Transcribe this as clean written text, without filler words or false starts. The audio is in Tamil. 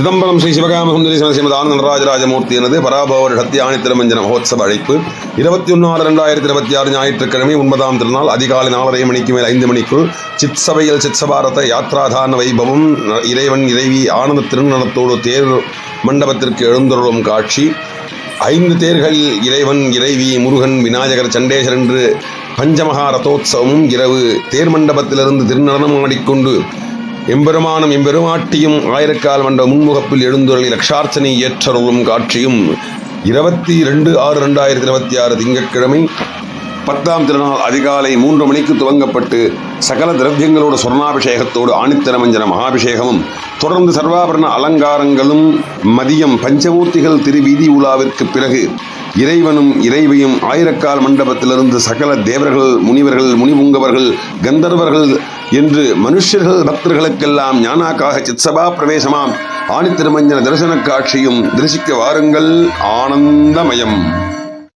சிதம்பரம் ஸ்ரீ சிவகாம சுந்தரி ஸ்ரீமத் ஆனந்த நடராஜராஜமூர்த்தி எனது பராபவர் சத்தியானி திருமஞ்சன மகோத்சவ அழைப்பு 21/6/2026 ஞாயிற்றுக்கிழமை 9ஆம் திருநாள் அதிகாலை 4:30 மணிக்கு மேல் 5 மணிக்குள் சித் சபையில் சித்சபாரத யாத்ராதான வைபவம் இறைவன் இறைவி ஆனந்த திருநடத்தோடு தேர் மண்டபத்திற்கு எழுந்தருளும் காட்சி. 5 தேர்களில் இறைவன் இறைவி முருகன் விநாயகர் சண்டேசர் என்று பஞ்சமகா ரதோத்சவமும் இரவு தேர் மண்டபத்திலிருந்து திருநடனம் ஆடிக்கொண்டு எம்பெருமானும் எம்பெருமாட்டியும் ஆயிரக்கால் மண்ட முன்முகப்பில் எழுந்துருளி லட்சார்ச்சனை ஏற்றருளும் காட்சியும் 22/6/2026 திங்கட்கிழமை 10ஆம் திருநாள் அதிகாலை 3 மணிக்கு துவங்கப்பட்டு சகல திரவியங்களோட சொர்ணாபிஷேகத்தோடு ஆணித்திரமஞ்சன மகாபிஷேகமும் தொடர்ந்து சர்வாபரண அலங்காரங்களும் மதியம் பஞ்சமூர்த்திகள் திருவீதி உலாவிற்கு பிறகு இறைவனும் இறைவியும் ஆயிரக்கால் மண்டபத்திலிருந்து சகல தேவர்கள் முனிவர்கள் முனிபுங்கவர்கள் கந்தர்வர்கள் என்று மனுஷர்கள் பக்தர்களுக்கெல்லாம் ஞானாக்காக சித்சபா பிரவேசமாம் ஆணித்திருமஞ்சன தரிசன காட்சியும் தரிசிக்க வாருங்கள். ஆனந்தமயம்.